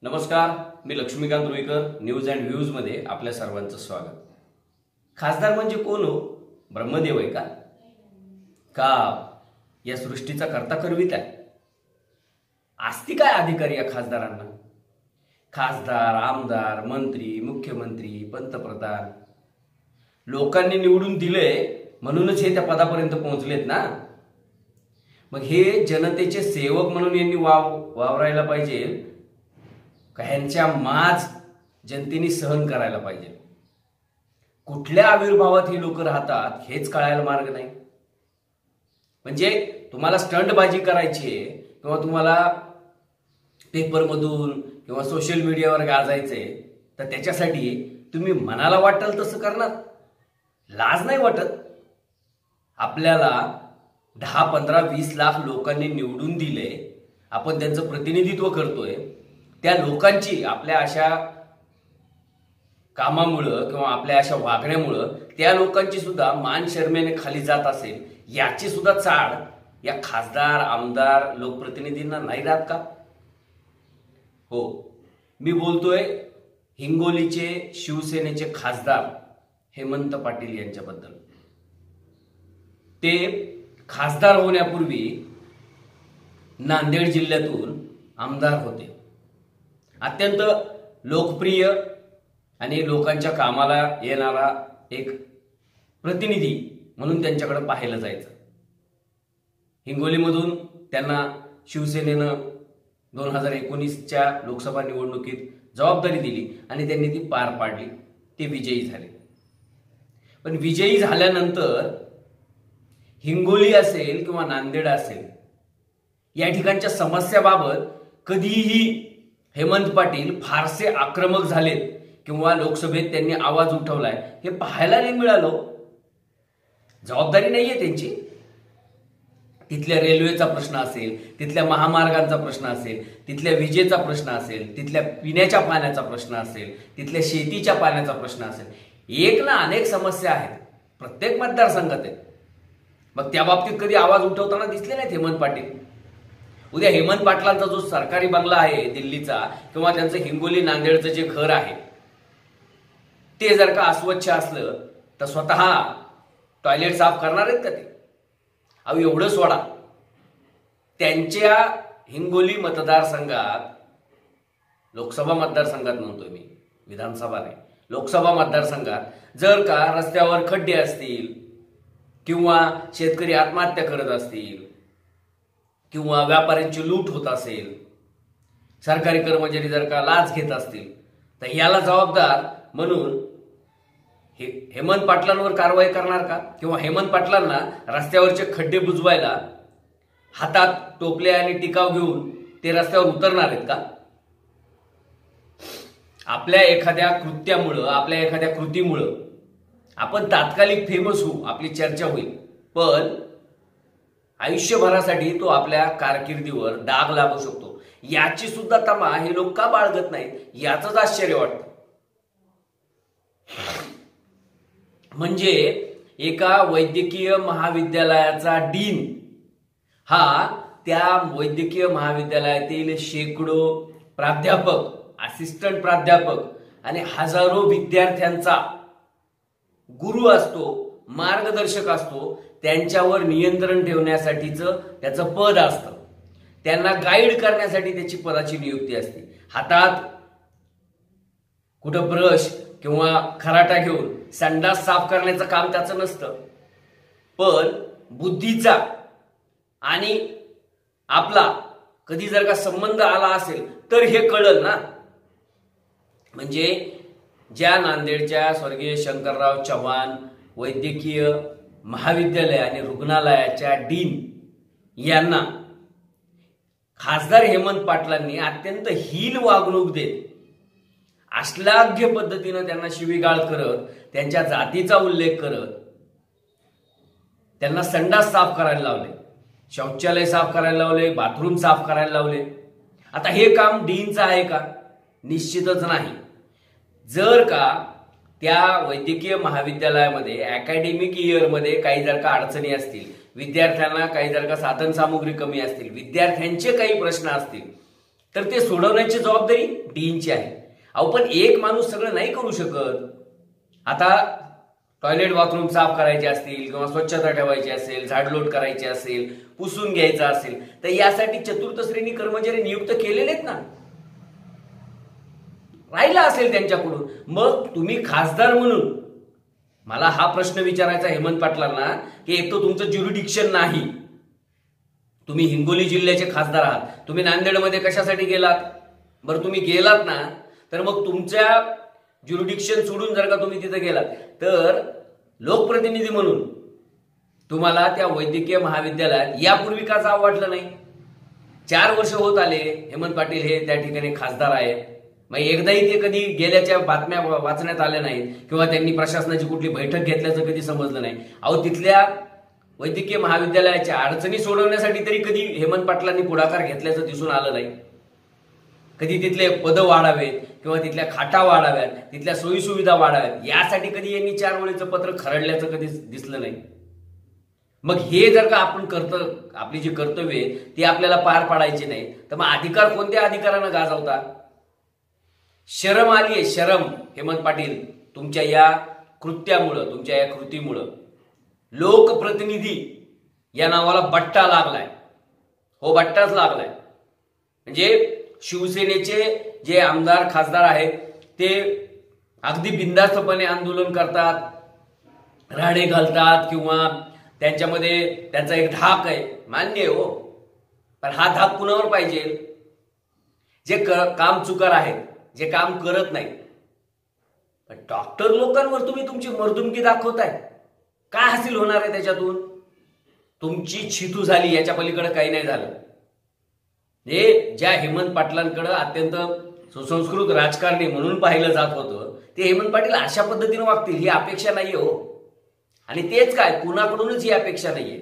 नमस्कार, मी Laxmikant Ruikar. News and views मध्ये आपल्या सर्वांचं स्वागत. खासदार म्हणजे कोण हो? ब्रह्मदेव आहे का? का या सृष्टीचा कर्ता करवित आहे? असती काय अधिकारी या खासदारांना? खासदार, आमदार, मंत्री, मुख्यमंत्री, पंतप्रधान लोकांनी निवडून दिले म्हणूनच हे त्या पदापर्यंत पोहोचलेत ना. मग हे जनतेचे सेवक म्हणून यांनी वावरायला पाहिजे का ह्यांच्या माज जनतेने सहन करायला पाहिजे? कुठल्या आविर्भावात ही लोक राहतात हेच कळायला मार्ग नाही. म्हणजे तुम्हाला स्टंटबाजी करायची आहे किंवा तुम्हाला पेपरमधून किंवा सोशल मीडियावर गाजायचंय तर त्याच्यासाठी तुम्ही मनाला वाटेल तसं करणार? लाज नाही वाटत? आपल्याला 10, 15, 20 लाख लोकांनी निवडून दिले, आपण त्यांचं प्रतिनिधित्व करतोय. त्या लोकांची आपल्या अशा कामामुळं किंवा आपल्या अशा वागण्यामुळं त्या लोकांची सुद्धा मान शर्मेने खाली जात असेल, याची सुद्धा चाड या खासदार, आमदार, लोकप्रतिनिधींना नाही राहत का? हो, मी बोलतोय हिंगोलीचे शिवसेनेचे खासदार हेमंत पाटील यांच्याबद्दल. ते खासदार होण्यापूर्वी नांदेड जिल्ह्यातून आमदार होते. अत्यंत लोकप्रिय आणि लोकांच्या कामाला येणारा एक प्रतिनिधी म्हणून त्यांच्याकडे पाहिलं जायचं. हिंगोलीमधून त्यांना शिवसेनेनं 2019च्या लोकसभा निवडणुकीत जबाबदारी दिली आणि त्यांनी ती पार पाडली. ते विजयी झाले. पण विजयी झाल्यानंतर हिंगोली असेल किंवा नांदेड असेल या ठिकाणच्या समस्याबाबत कधीही हेमंत पाटील फारसे आक्रमक झालेत किंवा लोकसभेत त्यांनी आवाज उठवलाय हे पाहायला नाही मिळालं. जबाबदारी नाहीये त्यांची. तिथल्या रेल्वेचा प्रश्न असेल, तिथल्या महामार्गांचा प्रश्न असेल, तिथल्या विजेचा प्रश्न असेल, तिथल्या पिण्याच्या पाण्याचा प्रश्न असेल, तिथल्या शेतीच्या पाण्याचा प्रश्न असेल, एक ना अनेक समस्या आहेत प्रत्येक मतदारसंघात आहेत. मग त्या बाबतीत कधी आवाज उठवताना दिसले नाहीत हेमंत पाटील. उद्या हेमंत पाटलांचा जो सरकारी बंगला आहे दिल्लीचा किंवा त्यांचं हिंगोली नांदेडचं जे घर आहे ते जर का अस्वच्छ असलं तर स्वतः टॉयलेट साफ करणार आहेत का ते? अहो, एवढं सोडा. त्यांच्या हिंगोली मतदारसंघात, लोकसभा मतदारसंघात म्हणतोय मी, विधानसभा नाही, लोकसभा मतदारसंघात जर का रस्त्यावर खड्डे असतील किंवा शेतकरी आत्महत्या करत असतील किंवा व्यापाऱ्यांची लूट होत असेल, सरकारी कर्मचारी जर का लाच घेत असतील तर याला जबाबदार म्हणून हेमंत पाटलांवर कारवाई करणार का? किंवा हेमंत पाटलांना रस्त्यावरचे खड्डे बुजवायला हातात टोपले आणि टिकाव घेऊन ते रस्त्यावर उतरणार आहेत का? आपल्या एखाद्या कृत्यामुळं, आपल्या एखाद्या कृतीमुळं आपण तात्कालिक फेमस होऊ, आपली चर्चा होईल, पण आयुष्यभरासाठी तो आपल्या कारकिर्दीवर डाग लागू शकतो. याची सुद्धा तमा हे लोक का बाळगत नाहीत याचंच आश्चर्य वाटतं. म्हणजे एका वैद्यकीय महाविद्यालयाचा डीन हा त्या वैद्यकीय महाविद्यालयातील शेकडो प्राध्यापक, असिस्टंट प्राध्यापक आणि हजारो विद्यार्थ्यांचा गुरु असतो, मार्गदर्शक असतो. त्यांच्यावर नियंत्रण ठेवण्यासाठीचं त्याचं पद असतं. त्यांना गाईड करण्यासाठी त्याची पदाची नियुक्ती असते. हातात कुठं ब्रश किंवा खराटा घेऊन संडास साफ करण्याचं काम त्याचं नसतं. पण बुद्धीचा आणि आपला कधी जर का संबंध आला असेल तर हे कळलं ना. म्हणजे ज्या नांदेडच्या स्वर्गीय शंकरराव चव्हाण वैद्यकीय महाविद्यालय आणि रुग्णालयाच्या डीन यांना खासदार हेमंत पाटलांनी अत्यंत हीन वागणूक देत, अश्लाघ्य पद्धतीनं त्यांना शिवीगाळ करत, त्यांच्या जातीचा उल्लेख करत, त्यांना संडास साफ करायला लावले, शौचालय साफ करायला लावले, बाथरूम साफ करायला लावले. आता हे काम डीनचं आहे का? निश्चितच नाही. जर का त्या वैद्यकीय महाविद्यालयामध्ये अकॅडमिक इयरमध्ये काही जर का अडचणी असतील, विद्यार्थ्यांना काही जर का साधन सामुग्री कमी असतील, विद्यार्थ्यांचे काही प्रश्न असतील तर ते सोडवण्याची जबाबदारी डीनची आहे. अहो पण एक माणूस सगळं नाही करू शकत. आता टॉयलेट बाथरूम साफ करायचे असतील किंवा स्वच्छता ठेवायची असेल, झाडलोट करायची असेल, पुसून घ्यायचं असेल, तर यासाठी चतुर्थ श्रेणी कर्मचारी नियुक्त केलेले आहेत ना. राहिला असेल त्यांच्याकडून. मग तुम्ही खासदार म्हणून मला हा प्रश्न विचारायचा हेमंत पाटलांना की एक तर तुमचं ज्युरिडिक्शन नाही, तुम्ही हिंगोली जिल्ह्याचे खासदार आहात, तुम्ही नांदेडमध्ये कशासाठी गेलात? बरं तुम्ही गेलात ना, तर मग तुमच्या ज्युरिडिक्शन सोडून जर का तुम्ही तिथे गेलात तर लोकप्रतिनिधी म्हणून तुम्हाला त्या वैद्यकीय महाविद्यालयात यापूर्वी का जावं वाटलं नाही? 4 वर्ष होत आले हेमंत पाटील हे त्या ठिकाणी खासदार आहेत. मग एकदाही ते कधी गेल्याच्या बातम्या वाचण्यात आल्या नाहीत किंवा त्यांनी प्रशासनाची कुठली बैठक घेतल्याचं कधी समजलं नाही. अहो तिथल्या वैद्यकीय महाविद्यालयाच्या अडचणी सोडवण्यासाठी तरी कधी हेमंत पाटलांनी पुढाकार घेतल्याचं दिसून आलं नाही. कधी तिथले पद वाढावेत किंवा तिथल्या खाटा वाढाव्यात, तिथल्या सोयीसुविधा वाढाव्यात, यासाठी कधी यांनी 4 वेळेचं पत्र खरडल्याचं कधी दिसलं नाही. मग हे जर का आपण आपली जी कर्तव्य ती आपल्याला पार पाडायची नाही, तर मग अधिकार कोणत्या अधिकारानं गाजवता? शरम आली आहे, शरम. हेमंत पाटील तुमच्या या कृत्यामुळं, तुमच्या या कृतीमुळं लोकप्रतिनिधी या नावाला बट्टा लागलाय. हो, बट्टाच लागलाय. म्हणजे शिवसेनेचे जे आमदार खासदार आहेत ते अगदी बिनधास्तपणे आंदोलन करतात, राडे घालतात किंवा त्यांच्यामध्ये त्यांचा एक धाक आहे, मान्य आहे हो. पण हा धाक कुणावर पाहिजे? जे काम चुकार आहेत, जे काम करत नाही. डॉक्टर लोकांवर तुम्ही तुमची मर्दुमकी दाखवताय. काय हासिल होणार आहे त्याच्यातून? तुमची छितू झाली, याच्या पलीकडे काही नाही झालं. हे ज्या हेमंत पाटलांकडे अत्यंत सुसंस्कृत राजकारणी म्हणून पाहिलं जात होतं, ते हेमंत पाटील अशा पद्धतीने वागतील ही अपेक्षा नाहीये हो. आणि तेच काय, कुणाकडूनच ही अपेक्षा नाहीये.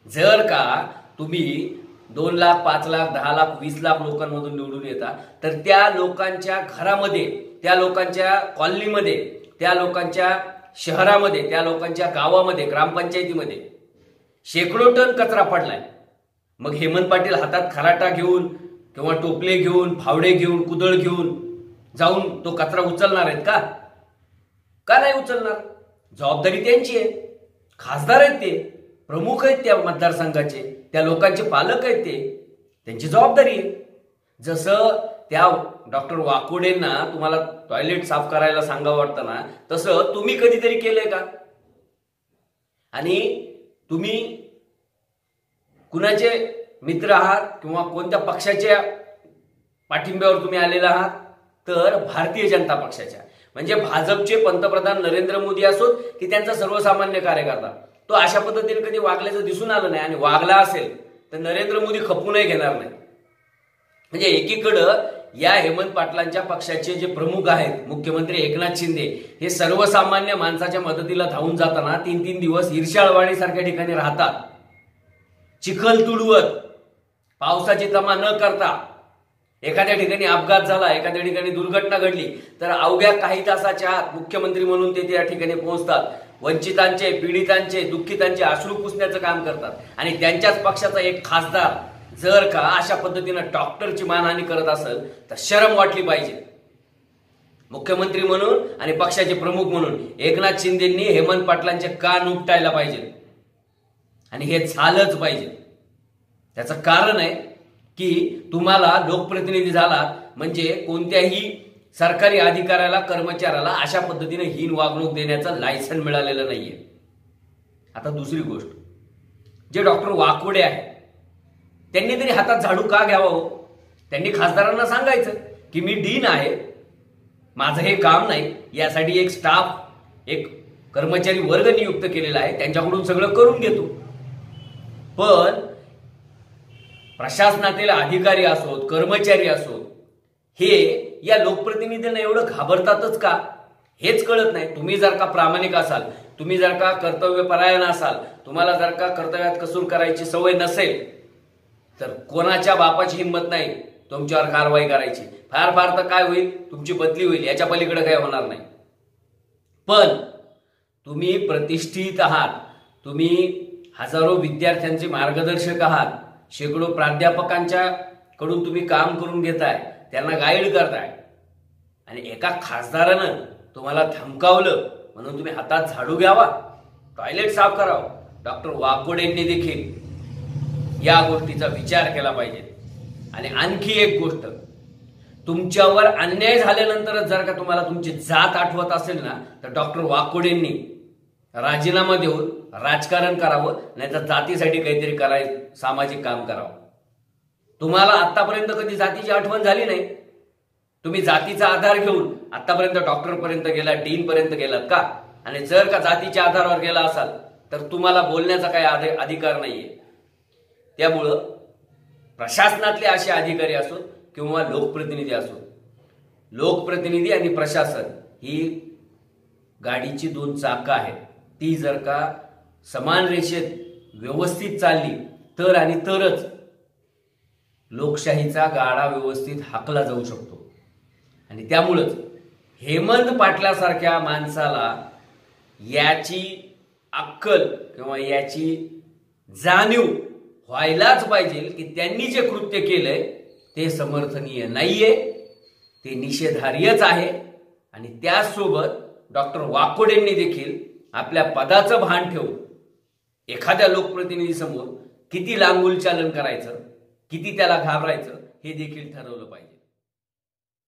जर का तुम्ही 2 लाख, 5 लाख, 10 लाख, 20 लाख लोकांमधून निवडून येता, तर त्या लोकांच्या घरामध्ये, त्या लोकांच्या कॉलनीमध्ये, त्या लोकांच्या शहरामध्ये, त्या लोकांच्या गावामध्ये, ग्रामपंचायतीमध्ये शेकडो टन कचरा पडलाय. मग हेमंत पाटील हातात खराटा घेऊन किंवा टोपले घेऊन, फावडे घेऊन, कुदळ घेऊन जाऊन तो कचरा उचलणार आहेत का? का नाही उचलणार? जबाबदारी त्यांची आहे. खासदार आहेत ते, प्रमुख आहेत त्या मतदारसंघाचे, त्या लोकांचे पालक आहेत ते, त्यांची जबाबदारी आहे. जसं त्या डॉक्टर वाकोडेंना तुम्हाला टॉयलेट साफ करायला सांगावं वाटतं ना, तसं तुम्ही कधीतरी केलंय का? आणि तुम्ही कुणाचे मित्र आहात किंवा कोणत्या पक्षाच्या पाठिंब्यावर तुम्ही आलेला आहात? तर भारतीय जनता पक्षाच्या. म्हणजे भाजपचे पंतप्रधान नरेंद्र मोदी असोत की त्यांचा सर्वसामान्य कार्यकर्ता, तो अशा पद्धतीने कधी वागल्याचं दिसून आलं नाही. आणि वागला असेल तर नरेंद्र मोदी खपूनही घेणार नाही. म्हणजे एकीकडं या हेमंत पाटलांच्या पक्षाचे जे प्रमुख आहेत, मुख्यमंत्री एकनाथ शिंदे, हे सर्वसामान्य माणसाच्या मदतीला धावून जाताना 3-3 दिवस इर्शाळवाडी सारख्या ठिकाणी राहतात, चिखल तुडवत, पावसाची तमा न करता. एखाद्या ठिकाणी अपघात झाला, एखाद्या ठिकाणी दुर्घटना घडली, तर अवघ्या काही तासाच्या आत मुख्यमंत्री म्हणून ते त्या ठिकाणी पोहोचतात. वंचितांचे, पीडितांचे, दुःखितांचे अश्रू पुसण्याचं काम करतात. आणि त्यांच्याच पक्षाचा एक खासदार जर का अशा पद्धतीनं डॉक्टरची मानहानी करत असेल तर शरम वाटली पाहिजे. मुख्यमंत्री म्हणून आणि पक्षाचे प्रमुख म्हणून एकनाथ शिंदेंनी हेमंत पाटलांचे कान उपटायला पाहिजे. आणि हे झालंच पाहिजे. त्याचं कारण आहे की तुम्हाला लोकप्रतिनिधी झाला म्हणजे कोणत्याही सरकारी अधिकाऱ्याला, कर्मचाऱ्याला अशा पद्धतीने हीन वागणूक देण्याचं लायसन मिळालेलं नाहीये. आता दुसरी गोष्ट, जे डॉक्टर वाकोडे आहेत त्यांनी तरी हातात झाडू का घ्यावा हो? त्यांनी खासदारांना सांगायचं की मी डीन आहे, माझं हे काम नाही, यासाठी एक स्टाफ, एक कर्मचारी वर्ग नियुक्त केलेला आहे, त्यांच्याकडून सगळं करून घेतो. पण प्रशासनातील अधिकारी असोत, कर्मचारी असोत, हे या लोकप्रतिनिधींना एवढं घाबरतातच का? हेच कळत नाही. तुम्ही जर का प्रामाणिक असाल, तुम्ही जर का कर्तव्यपरायण असाल, तुम्हाला जर का कर्तव्यात कसूर करायची सवय नसेल, तर कोणाच्या बापाची हिंमत नाही तुमच्यावर कारवाई करायची. फार फार तर काय होईल, तुमची बदली होईल, याच्या पलीकडे काय होणार नाही. पण तुम्ही प्रतिष्ठित आहात, तुम्ही हजारो विद्यार्थ्यांचे मार्गदर्शक आहात, शेकडो प्राध्यापकांच्या कडून तुम्ही काम करून घेताय, त्यांना गाईड करताय, आणि एका खासदारानं तुम्हाला धमकावलं म्हणून तुम्ही हातात झाडू घ्यावा, टॉयलेट साफ करावं. डॉक्टर वाकोडेंनी देखील या गोष्टीचा विचार केला पाहिजे. आणि आणखी एक गोष्ट, तुमच्यावर अन्याय झाल्यानंतरच जर का तुम्हाला तुमची जात आठवत असेल ना, तर डॉक्टर वाकोडेंनी राजीनामा देऊन राजकारण करावं, नाहीतर जातीसाठी काहीतरी सामाजिक काम करावं. तुम्हाला आतापर्यंत कधी जातीची आठवण झाली नाही. तुम्ही जातीचा आधार घेऊन आतापर्यंत डॉक्टर पर्यंत गेला, डीन पर्यंत गेलात का? आणि जर का जातीच्या आधारावर गेला असाल तर तुम्हाला बोलण्याचा काही अधिकार नाहीये. त्यामुळं प्रशासनातले असे अधिकारी असोत किंवा लोकप्रतिनिधी असोत, लोकप्रतिनिधी आणि प्रशासन ही गाडीची दोन चाकं आहेत. ती जर का समान रेषेत व्यवस्थित चालली तर आणि तरच लोकशाहीचा गाडा व्यवस्थित हाकला जाऊ शकतो. आणि त्यामुळंच हेमंत पाटलासारख्या माणसाला याची अक्कल किंवा याची जाणीव व्हायलाच पाहिजे की त्यांनी जे कृत्य केलंय ते समर्थनीय नाहीये, ते निषेधार्हच आहे. आणि त्याचसोबत डॉक्टर वाकोडेंनी देखील आपल्या पदाचं भान ठेवून एखाद्या लोकप्रतिनिधी समोर किती लांगुलचालन करायचं, किती त्याला घाबरायचं हे देखील ठरवलं पाहिजे.